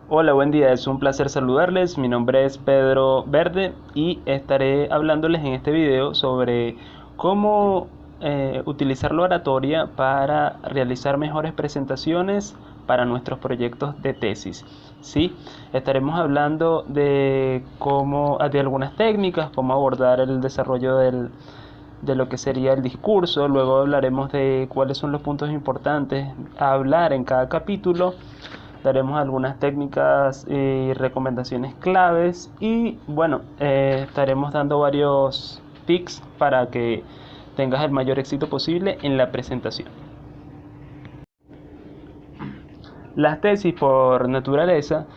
Hola, buen día, es un placer saludarles. Mi nombre es Pedro Verde y estaré hablándoles en este video sobre cómo utilizar la oratoria para realizar mejores presentaciones para nuestros proyectos de tesis. Sí, estaremos hablando de de algunas técnicas, cómo abordar el desarrollo de lo que sería el discurso. Luego hablaremos de cuáles son los puntos importantes a hablar en cada capítulo. Daremos algunas técnicas y recomendaciones claves y bueno, estaremos dando varios tips para que tengas el mayor éxito posible en la presentación. Las tesis por naturaleza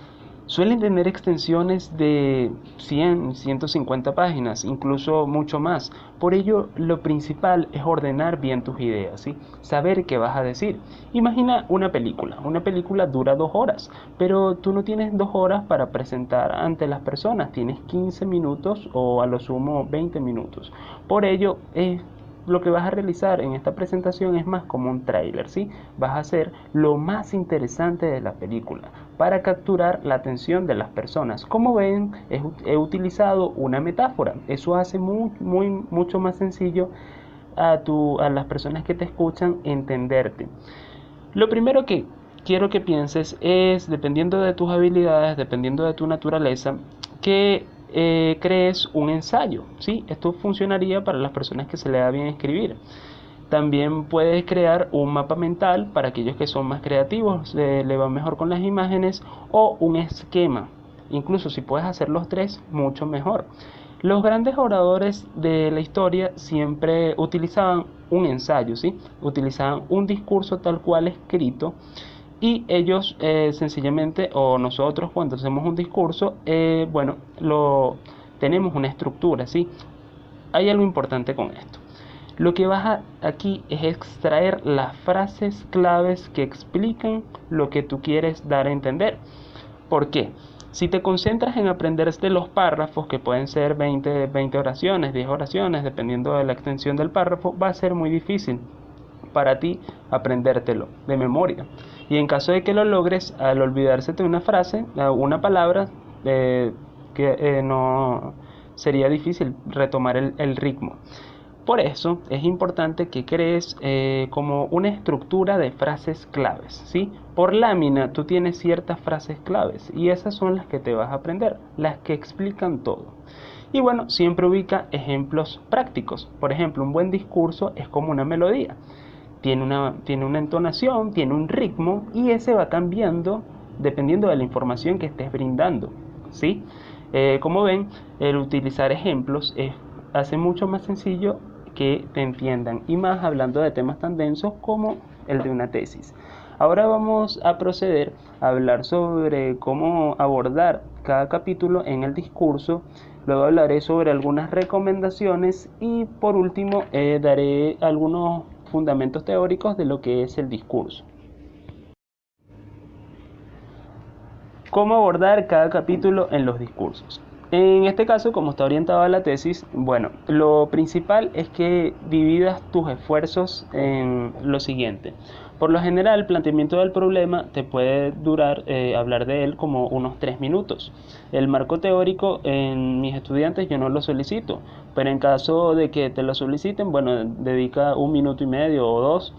suelen tener extensiones de 100, 150 páginas, incluso mucho más. Por ello, lo principal es ordenar bien tus ideas, ¿sí? Saber qué vas a decir. Imagina una película. Una película dura 2 horas, pero tú no tienes 2 horas para presentar ante las personas. Tienes 15 minutos o a lo sumo 20 minutos. Por ello, lo que vas a realizar en esta presentación es más como un tráiler, ¿sí? Vas a hacer lo más interesante de la película para capturar la atención de las personas. Como ven, he utilizado una metáfora. Eso hace mucho más sencillo a las personas que te escuchan entenderte. Lo primero que quiero que pienses es, dependiendo de tus habilidades, dependiendo de tu naturaleza, que crees un ensayo, ¿sí? Esto funcionaría para las personas que se le da bien escribir. También puedes crear un mapa mental para aquellos que son más creativos, le va mejor con las imágenes, o un esquema. Incluso si puedes hacer los tres, mucho mejor. Los grandes oradores de la historia siempre utilizaban un ensayo, ¿sí? Utilizaban un discurso tal cual escrito y ellos sencillamente, o nosotros cuando hacemos un discurso, bueno, tenemos una estructura, ¿sí? Hay algo importante con esto. Lo que vas aquí es extraer las frases claves que explican lo que tú quieres dar a entender. ¿Por qué? Si te concentras en aprender de los párrafos, que pueden ser 20 oraciones, 10 oraciones, dependiendo de la extensión del párrafo, va a ser muy difícil para ti aprendértelo de memoria. Y en caso de que lo logres, al olvidarse de una frase, una palabra, no sería difícil retomar el ritmo. Por eso es importante que crees como una estructura de frases claves, ¿sí? Por lámina tú tienes ciertas frases claves y esas son las que te vas a aprender, las que explican todo. Y bueno, siempre ubica ejemplos prácticos. Por ejemplo, un buen discurso es como una melodía. Tiene una entonación, tiene un ritmo y ese va cambiando dependiendo de la información que estés brindando, ¿sí? Como ven, el utilizar ejemplos hace mucho más sencillo que te entiendan y más hablando de temas tan densos como el de una tesis. Ahora vamos a proceder a hablar sobre cómo abordar cada capítulo en el discurso. Luego hablaré sobre algunas recomendaciones y por último daré algunos fundamentos teóricos de lo que es el discurso. ¿Cómo abordar cada capítulo en los discursos? En este caso, como está orientado a la tesis, bueno, lo principal es que dividas tus esfuerzos en lo siguiente. Por lo general, el planteamiento del problema te puede durar, hablar de él como unos 3 minutos. El marco teórico en mis estudiantes yo no lo solicito, pero en caso de que te lo soliciten, bueno, dedica 1 minuto y medio o 2,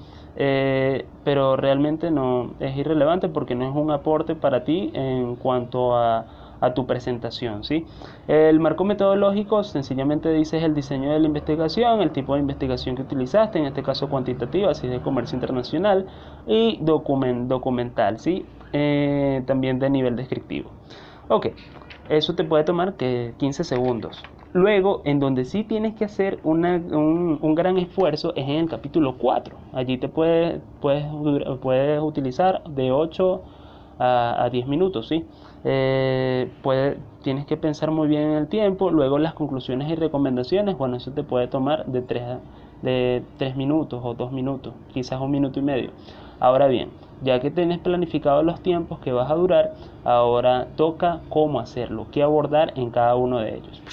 pero realmente no es irrelevante porque no es un aporte para ti en cuanto a tu presentación, ¿sí? El marco metodológico sencillamente dice el diseño de la investigación, el tipo de investigación que utilizaste, en este caso cuantitativa, así de comercio internacional, y documental, ¿sí? También de nivel descriptivo. Ok, eso te puede tomar que 15 segundos. Luego, en donde sí tienes que hacer un gran esfuerzo es en el capítulo 4. Allí puedes utilizar de 8 a 10 minutos, ¿sí? Tienes que pensar muy bien en el tiempo. Luego las conclusiones y recomendaciones, bueno, eso te puede tomar de 3 minutos o 2 minutos, quizás 1 minuto y medio. Ahora bien, ya que tienes planificado los tiempos que vas a durar, ahora toca cómo hacerlo, qué abordar en cada uno de ellos.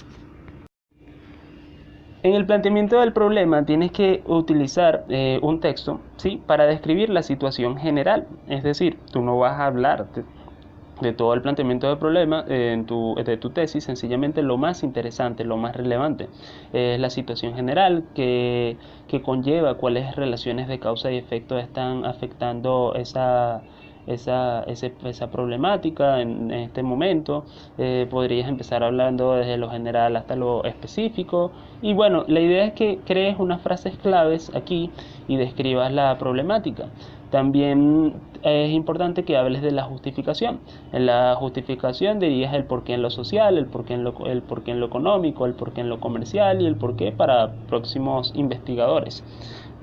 En el planteamiento del problema tienes que utilizar un texto, ¿sí? Para describir la situación general. Es decir, tú no vas a hablar de todo el planteamiento del problema de tu tesis, sencillamente lo más interesante, lo más relevante es la situación general que conlleva cuáles relaciones de causa y efecto están afectando esa problemática en este momento. Podrías empezar hablando desde lo general hasta lo específico. Y bueno, la idea es que crees unas frases claves aquí y describas la problemática. También es importante que hables de la justificación. En la justificación dirías el porqué en lo social, el porqué en lo económico, el porqué en lo comercial y el porqué para próximos investigadores.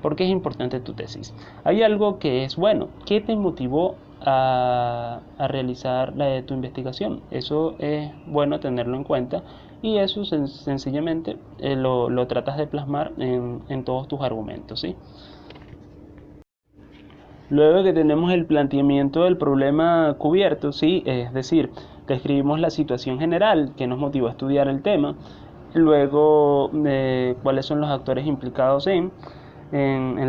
¿Por qué es importante tu tesis? Hay algo que es bueno. ¿Qué te motivó a realizar tu investigación? Eso es bueno tenerlo en cuenta y eso sencillamente lo tratas de plasmar en todos tus argumentos, ¿sí? Luego que tenemos el planteamiento del problema cubierto, ¿sí? Es decir, describimos la situación general que nos motivó a estudiar el tema, luego cuáles son los actores implicados en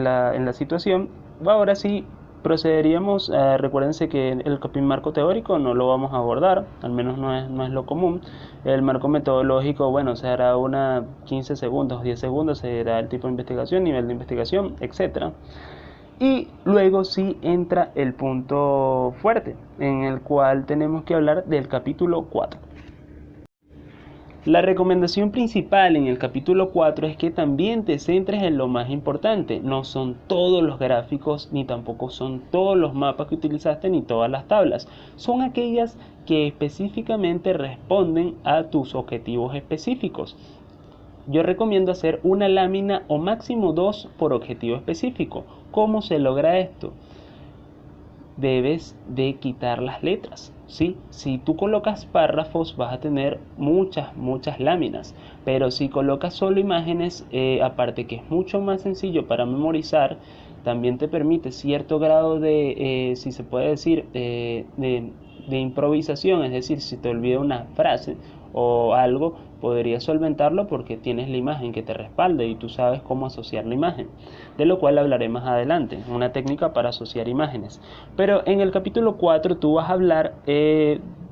la situación. Ahora sí, procederíamos, recuérdense que el marco teórico no lo vamos a abordar, al menos no es lo común. El marco metodológico, bueno, será una 15 segundos, 10 segundos, será el tipo de investigación, nivel de investigación, etcétera. Y luego sí entra el punto fuerte, en el cual tenemos que hablar del capítulo 4. La recomendación principal en el capítulo 4 es que también te centres en lo más importante. No son todos los gráficos, ni tampoco son todos los mapas que utilizaste, ni todas las tablas. Son aquellas que específicamente responden a tus objetivos específicos. Yo recomiendo hacer una lámina o máximo 2 por objetivo específico. ¿Cómo se logra esto? Debes de quitar las letras, ¿sí? Si tú colocas párrafos vas a tener muchas láminas, pero si colocas solo imágenes, aparte que es mucho más sencillo para memorizar, también te permite cierto grado de, si se puede decir, de improvisación, es decir, si te olvida una frase o algo, podrías solventarlo porque tienes la imagen que te respalda y tú sabes cómo asociar la imagen, de lo cual hablaré más adelante, una técnica para asociar imágenes. Pero en el capítulo 4 tú vas a hablar,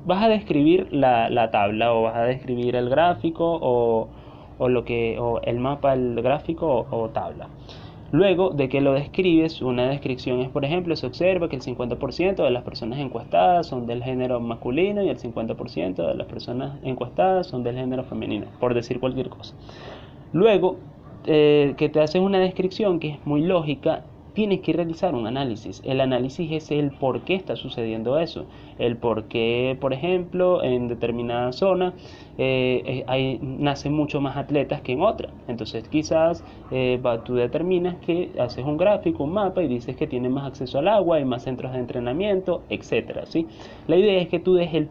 vas a describir la tabla o vas a describir el gráfico o el mapa, el gráfico o tabla. Luego de que lo describes, una descripción es, por ejemplo, se observa que el 50% de las personas encuestadas son del género masculino y el 50% de las personas encuestadas son del género femenino, por decir cualquier cosa. Luego que te haces una descripción que es muy lógica, tienes que realizar un análisis. El análisis es el por qué está sucediendo eso. El por qué, por ejemplo, en determinada zona nacen mucho más atletas que en otra. Entonces quizás tú determinas que haces un gráfico, un mapa y dices que tienen más acceso al agua, hay más centros de entrenamiento, etcétera, ¿sí? La idea es que tú des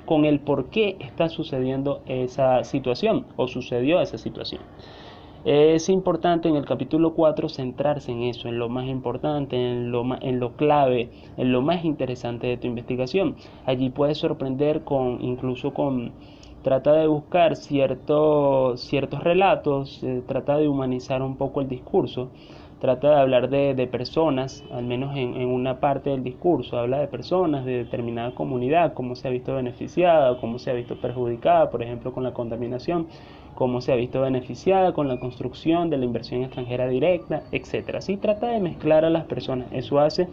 con el por qué está sucediendo esa situación o sucedió esa situación. Es importante en el capítulo 4 centrarse en eso, en lo más importante, en lo clave, en lo más interesante de tu investigación. Allí puedes sorprender trata de buscar ciertos relatos, trata de humanizar un poco el discurso, trata de hablar de personas, al menos en una parte del discurso, habla de personas de determinada comunidad, cómo se ha visto beneficiada, cómo se ha visto perjudicada, por ejemplo con la contaminación, cómo se ha visto beneficiada con la construcción de la inversión extranjera directa, etcétera. Así trata de mezclar a las personas, eso hace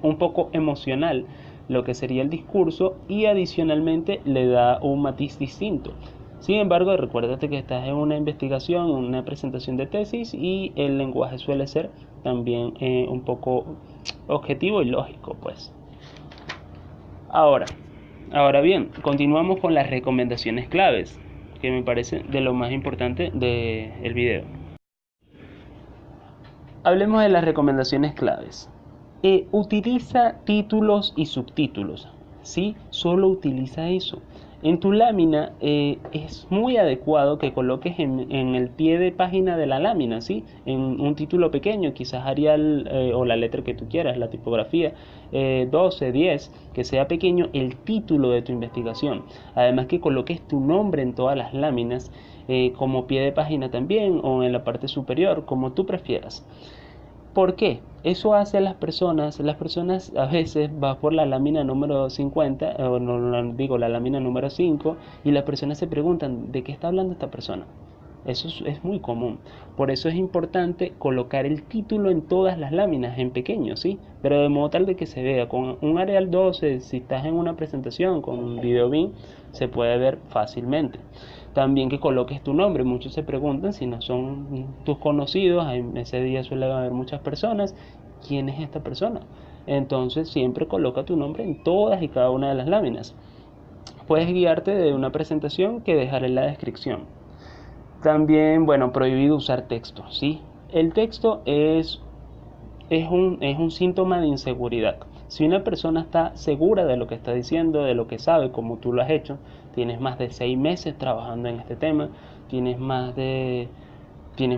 un poco emocional lo que sería el discurso y adicionalmente le da un matiz distinto. Sin embargo, recuérdate que estás en una investigación, una presentación de tesis y el lenguaje suele ser también un poco objetivo y lógico, pues. Ahora bien, continuamos con las recomendaciones claves, que me parece de lo más importante del video. Hablemos de las recomendaciones claves. Utiliza títulos y subtítulos, ¿sí? Solo utiliza eso. En tu lámina es muy adecuado que coloques en el pie de página de la lámina, ¿sí? En un título pequeño, quizás Arial o la letra que tú quieras, la tipografía, 12, 10, que sea pequeño el título de tu investigación. Además que coloques tu nombre en todas las láminas, como pie de página también, o en la parte superior, como tú prefieras. ¿Por qué? Eso hace a las personas a veces va por la lámina número 50, o digo la lámina número 5, y las personas se preguntan, ¿de qué está hablando esta persona? Eso es muy común. Por eso es importante colocar el título en todas las láminas, en pequeño, ¿sí? Pero de modo tal de que se vea. Con un Arial 12, si estás en una presentación con un video BIM, se puede ver fácilmente. También que coloques tu nombre. Muchos se preguntan si no son tus conocidos. Ese día suele haber muchas personas. ¿Quién es esta persona? Entonces siempre coloca tu nombre en todas y cada una de las láminas. Puedes guiarte de una presentación que dejaré en la descripción. También, bueno, prohibido usar texto, ¿sí? El texto es un síntoma de inseguridad. Si una persona está segura de lo que está diciendo, de lo que sabe, como tú lo has hecho, tienes más de 6 meses trabajando en este tema, tienes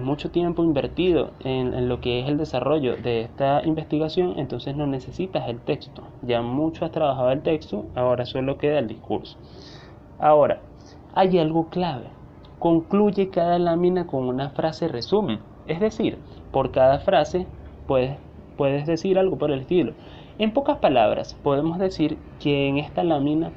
mucho tiempo invertido en lo que es el desarrollo de esta investigación, entonces no necesitas el texto. Ya mucho has trabajado el texto, ahora solo queda el discurso. Ahora, hay algo clave. Concluye cada lámina con una frase resumen. Es decir, por cada frase puedes decir algo por el estilo. En pocas palabras, podemos decir que en esta lámina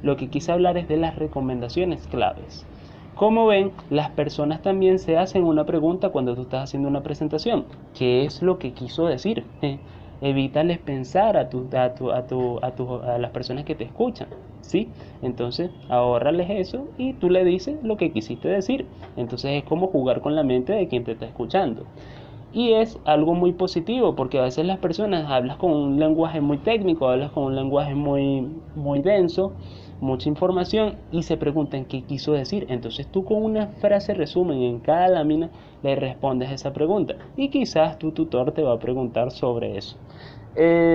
lo que quise hablar es de las recomendaciones claves. Como ven, las personas también se hacen una pregunta cuando tú estás haciendo una presentación. ¿Qué es lo que quiso decir? Evítales pensar a las personas que te escuchan, ¿sí? Entonces, ahórrales eso y tú le dices lo que quisiste decir. Entonces es como jugar con la mente de quien te está escuchando. Y es algo muy positivo porque a veces las personas hablas con un lenguaje muy técnico, hablas con un lenguaje muy denso, mucha información y se preguntan qué quiso decir. Entonces tú con una frase resumen en cada lámina le respondes esa pregunta y quizás tu tutor te va a preguntar sobre eso.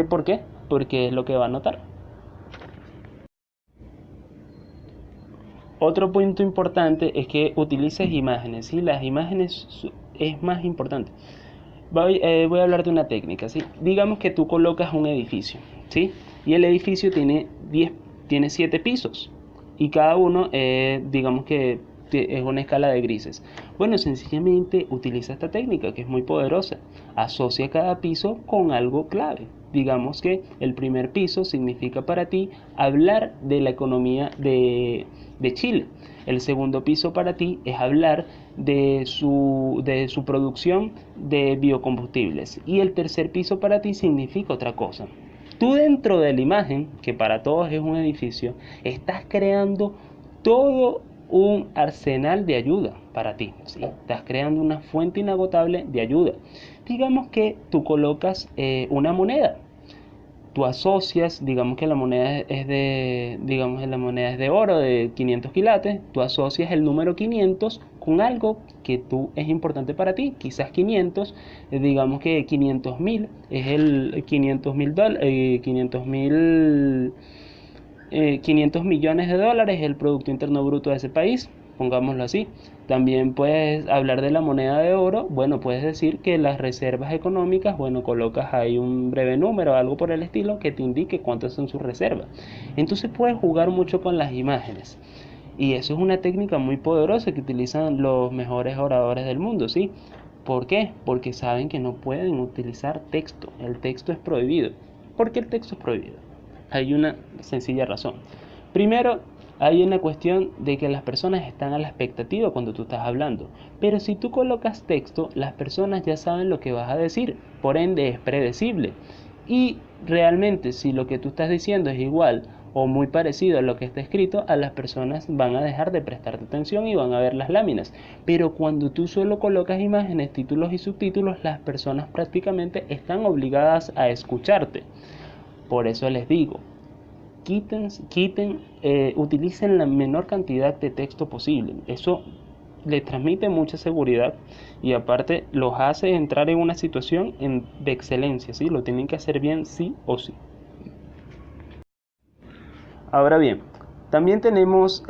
¿Por qué? Porque es lo que va a notar. Otro punto importante es que utilices imágenes, ¿sí? Las imágenes es más importante. Voy a hablar de una técnica, ¿sí? Digamos que tú colocas un edificio, ¿sí? Y el edificio tiene 7 pisos y cada uno, digamos que es una escala de grises. Bueno, sencillamente utiliza esta técnica que es muy poderosa. Asocia cada piso con algo clave. Digamos que el primer piso significa para ti hablar de la economía de Chile. El segundo piso para ti es hablar de su producción de biocombustibles. Y el tercer piso para ti significa otra cosa. Tú dentro de la imagen, que para todos es un edificio, estás creando todo un arsenal de ayuda para ti, ¿sí? Estás creando una fuente inagotable de ayuda. Digamos que tú colocas una moneda. Tú asocias, digamos que la moneda es de oro de 500 quilates, tú asocias el número 500 con algo que es importante para ti, quizás 500, digamos que 500.000 es el 500 millones de dólares es el Producto Interno Bruto de ese país, pongámoslo así. También puedes hablar de la moneda de oro, bueno, puedes decir que las reservas económicas, bueno, colocas ahí un breve número, algo por el estilo, que te indique cuántas son sus reservas. Entonces puedes jugar mucho con las imágenes. Y eso es una técnica muy poderosa que utilizan los mejores oradores del mundo, ¿sí? ¿Por qué? Porque saben que no pueden utilizar texto. El texto es prohibido. ¿Por qué el texto es prohibido? Hay una sencilla razón. Primero, hay una cuestión de que las personas están a la expectativa cuando tú estás hablando. Pero si tú colocas texto, las personas ya saben lo que vas a decir. Por ende, es predecible. Y realmente, si lo que tú estás diciendo es igual o muy parecido a lo que está escrito, a las personas van a dejar de prestarte atención y van a ver las láminas. Pero cuando tú solo colocas imágenes, títulos y subtítulos, las personas prácticamente están obligadas a escucharte. Por eso les digo, utilicen la menor cantidad de texto posible. Eso les transmite mucha seguridad y aparte los hace entrar en una situación de excelencia, ¿sí? Lo tienen que hacer bien sí o sí. Ahora bien, también tenemos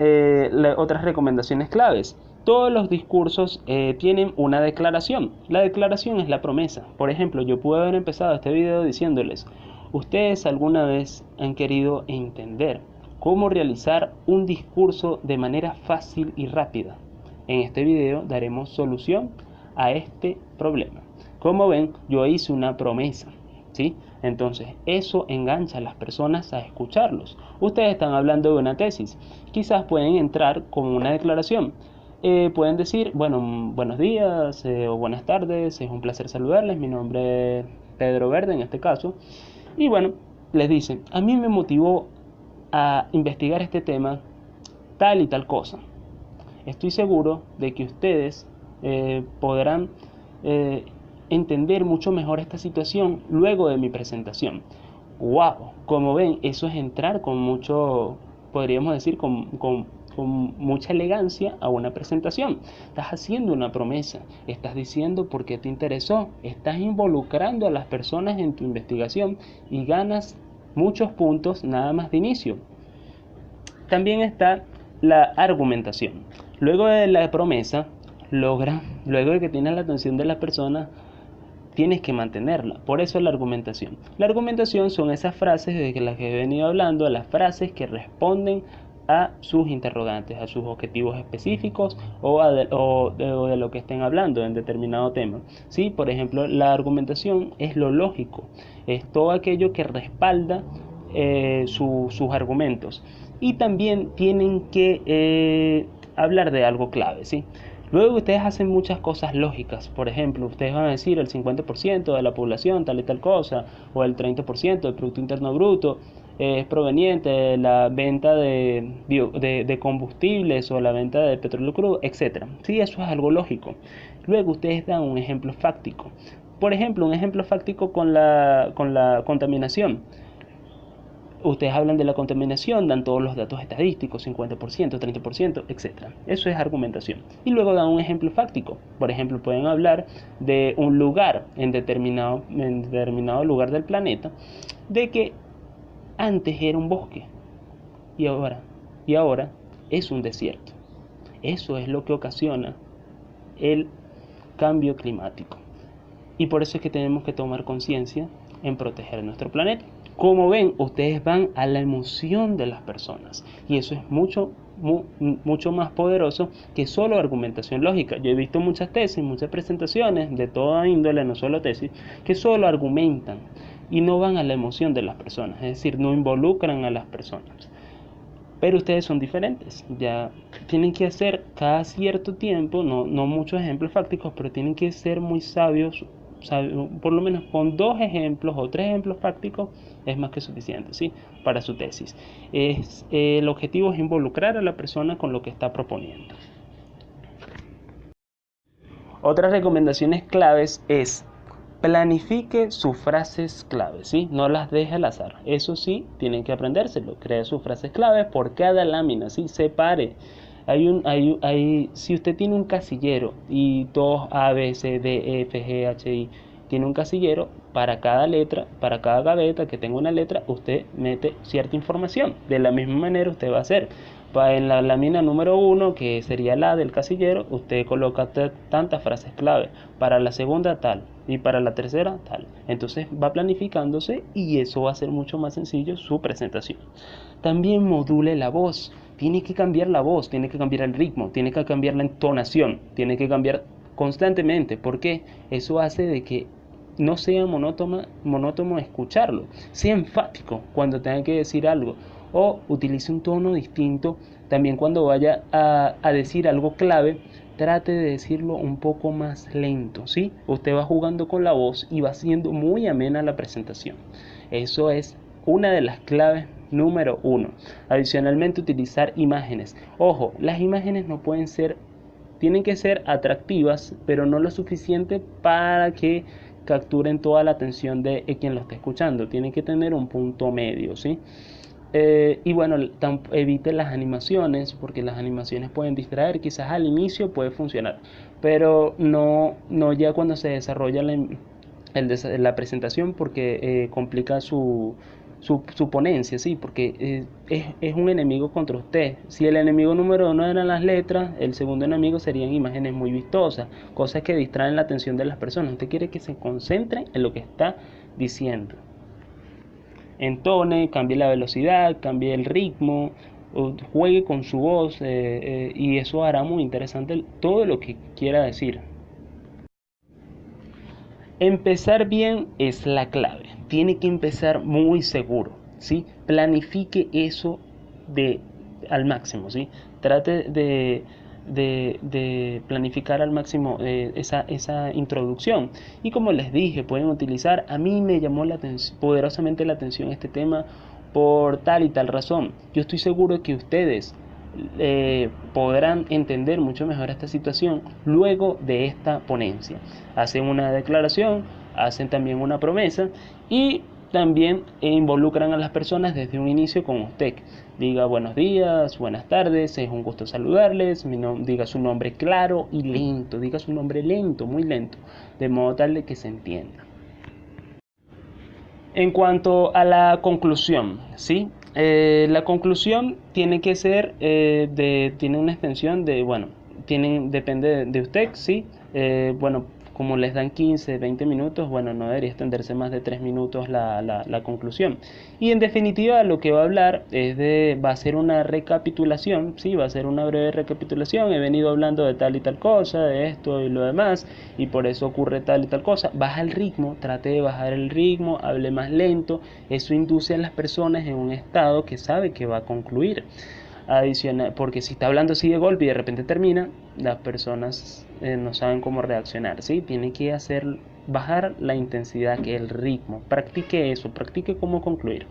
otras recomendaciones claves. Todos los discursos tienen una declaración. La declaración es la promesa. Por ejemplo, yo pude haber empezado este video diciéndoles: ¿ustedes alguna vez han querido entender cómo realizar un discurso de manera fácil y rápida? En este video daremos solución a este problema. Como ven, yo hice una promesa, ¿sí? Entonces, eso engancha a las personas a escucharlos. Ustedes están hablando de una tesis. Quizás pueden entrar con una declaración. Pueden decir, bueno, buenos días o buenas tardes, es un placer saludarles, mi nombre es Pedro Verde en este caso. Y bueno, les dicen, a mí me motivó a investigar este tema tal y tal cosa. Estoy seguro de que ustedes podrán eh, entender mucho mejor esta situación luego de mi presentación. ¡Wow! Como ven, eso es entrar con mucho, podríamos decir, con mucha elegancia a una presentación. Estás haciendo una promesa, estás diciendo por qué te interesó, estás involucrando a las personas en tu investigación y ganas muchos puntos nada más de inicio. También está la argumentación. Luego de la promesa, luego de que tienes la atención de las personas, tienes que mantenerla. Por eso la argumentación. La argumentación son esas frases de las que he venido hablando, las frases que responden a sus interrogantes, a sus objetivos específicos o de lo que estén hablando en determinado tema. ¿Sí? Por ejemplo, la argumentación es lo lógico, es todo aquello que respalda sus argumentos. Y también tienen que hablar de algo clave, ¿sí? Luego ustedes hacen muchas cosas lógicas. Por ejemplo, ustedes van a decir el 50% de la población tal y tal cosa, o el 30% del Producto Interno Bruto es proveniente de la venta de combustibles o la venta de petróleo crudo, etc. Sí, eso es algo lógico. Luego ustedes dan un ejemplo fáctico. Por ejemplo, un ejemplo fáctico con la contaminación. Ustedes hablan de la contaminación, dan todos los datos estadísticos, 50%, 30%, etc. Eso es argumentación. Y luego dan un ejemplo fáctico. Por ejemplo, pueden hablar de un lugar en determinado lugar del planeta, de que antes era un bosque y ahora es un desierto. Eso es lo que ocasiona el cambio climático. Y por eso es que tenemos que tomar conciencia en proteger nuestro planeta. Como ven, ustedes van a la emoción de las personas y eso es mucho más poderoso que solo argumentación lógica. Yo he visto muchas tesis, muchas presentaciones de toda índole, no solo tesis, que solo argumentan y no van a la emoción de las personas, es decir, no involucran a las personas. Pero ustedes son diferentes, ya tienen que hacer cada cierto tiempo, no muchos ejemplos fácticos, pero tienen que ser muy sabios, por lo menos con 2 ejemplos o 3 ejemplos prácticos es más que suficiente, ¿sí? Para su tesis. El objetivo es involucrar a la persona con lo que está proponiendo. Otras recomendaciones claves es planifique sus frases claves, ¿sí? No las deje al azar. Eso sí, tienen que aprendérselo. Cree sus frases claves por cada lámina, ¿sí? Separe. Si usted tiene un casillero y todos A, B, C, D, E, F, G, H, I, tiene un casillero para cada letra, para cada gaveta que tenga una letra, usted mete cierta información. De la misma manera usted va a hacer. En la lámina número 1, que sería la del casillero, usted coloca tantas frases clave. Para la segunda tal y para la tercera tal. Entonces va planificándose y eso va a ser mucho más sencillo su presentación. También module la voz. Tiene que cambiar la voz, tiene que cambiar el ritmo, tiene que cambiar la entonación, tiene que cambiar constantemente. ¿Por qué? Eso hace de que no sea monótono escucharlo. Sea enfático cuando tenga que decir algo o utilice un tono distinto. También cuando vaya a decir algo clave, trate de decirlo un poco más lento, ¿sí? Usted va jugando con la voz y va haciendo muy amena la presentación. Eso es una de las claves número 1. Adicionalmente, utilizar imágenes. Ojo, las imágenes no pueden ser, tienen que ser atractivas, pero no lo suficiente para que capturen toda la atención de quien lo está escuchando. Tienen que tener un punto medio, ¿sí? Y bueno, evite las animaciones, porque las animaciones pueden distraer. Quizás al inicio puede funcionar, pero no ya cuando se desarrolla la presentación, porque complica su ponencia, ¿sí? Porque es un enemigo contra usted. Si el enemigo número 1 eran las letras, el segundo enemigo serían imágenes muy vistosas, cosas que distraen la atención de las personas. Usted quiere que se concentren en lo que está diciendo. Entone, cambie la velocidad, cambie el ritmo, juegue con su voz y eso hará muy interesante todo lo que quiera decir. Empezar bien es la clave. Tiene que empezar muy seguro, ¿sí? Planifique eso de, al máximo, ¿sí? Trate de planificar al máximo esa introducción. Y como les dije, pueden utilizar, a mí me llamó poderosamente la atención este tema por tal y tal razón. Yo estoy seguro que ustedes podrán entender mucho mejor esta situación luego de esta ponencia. Hacen una declaración, hacen también una promesa y también involucran a las personas desde un inicio con usted. Diga buenos días, buenas tardes, es un gusto saludarles, diga su nombre claro y lento, diga su nombre lento, muy lento, de modo tal de que se entienda. En cuanto a la conclusión, ¿sí? La conclusión tiene que ser, tiene una extensión de, bueno, depende de usted, ¿sí? Bueno, como les dan 15, 20 minutos, bueno, no debería extenderse más de 3 minutos la conclusión. Y en definitiva lo que va a hablar va a ser una recapitulación, ¿sí? Va a ser una breve recapitulación. He venido hablando de tal y tal cosa, de esto y lo demás, y por eso ocurre tal y tal cosa. Baja el ritmo, trate de bajar el ritmo, hable más lento. Eso induce a las personas en un estado que sabe que va a concluir. Adicional, porque si está hablando así de golpe y de repente termina, las personas no saben cómo reaccionar, ¿sí? Tiene que bajar la intensidad, que el ritmo. Practique eso, practique cómo concluir.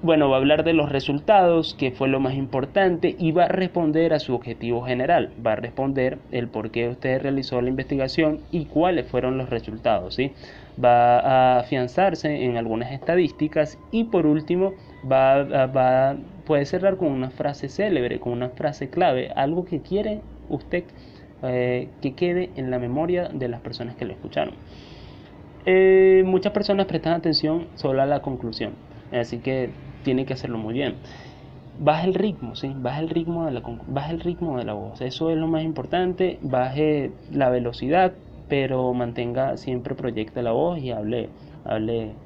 Bueno, va a hablar de los resultados, que fue lo más importante, y va a responder a su objetivo general. Va a responder el por qué usted realizó la investigación y cuáles fueron los resultados, ¿sí? Va a afianzarse en algunas estadísticas y por último puede cerrar con una frase célebre, con una frase clave, algo que quiere usted que quede en la memoria de las personas que lo escucharon. Muchas personas prestan atención solo a la conclusión, así que tiene que hacerlo muy bien. Baje el ritmo, ¿sí? Baje el ritmo de la voz, eso es lo más importante. Baje la velocidad, pero proyecte la voz y hable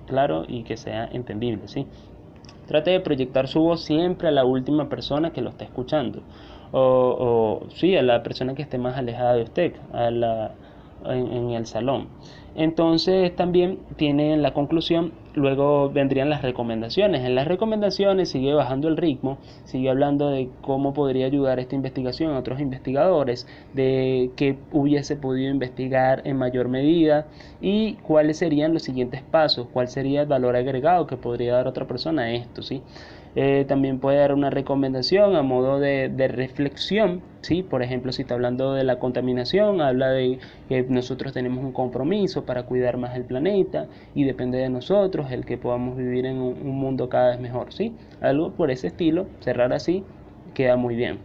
claro y que sea entendible, ¿sí? Trate de proyectar su voz siempre a la última persona que lo está escuchando, sí, a la persona que esté más alejada de usted, en el salón. Entonces también tiene la conclusión, luego vendrían las recomendaciones. En las recomendaciones sigue bajando el ritmo, sigue hablando de cómo podría ayudar esta investigación a otros investigadores, de qué hubiese podido investigar en mayor medida y cuáles serían los siguientes pasos, cuál sería el valor agregado que podría dar otra persona a esto, ¿sí? También puede dar una recomendación a modo de reflexión, ¿sí? Por ejemplo, si está hablando de la contaminación, habla de que nosotros tenemos un compromiso para cuidar más el planeta y depende de nosotros el que podamos vivir en un mundo cada vez mejor, ¿sí? Algo por ese estilo, cerrar así, queda muy bien.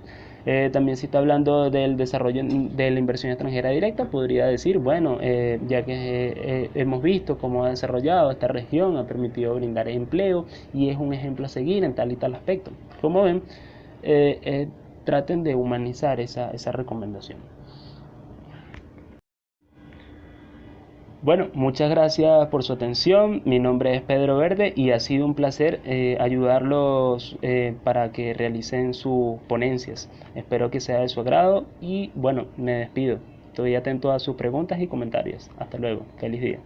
También si está hablando del desarrollo de la inversión extranjera directa, podría decir, bueno, ya que hemos visto cómo ha desarrollado esta región, ha permitido brindar empleo y es un ejemplo a seguir en tal y tal aspecto. Como ven, traten de humanizar esa recomendación. Bueno, muchas gracias por su atención. Mi nombre es Pedro Verde y ha sido un placer ayudarlos para que realicen sus ponencias. Espero que sea de su agrado y bueno, me despido. Estoy atento a sus preguntas y comentarios. Hasta luego. Feliz día.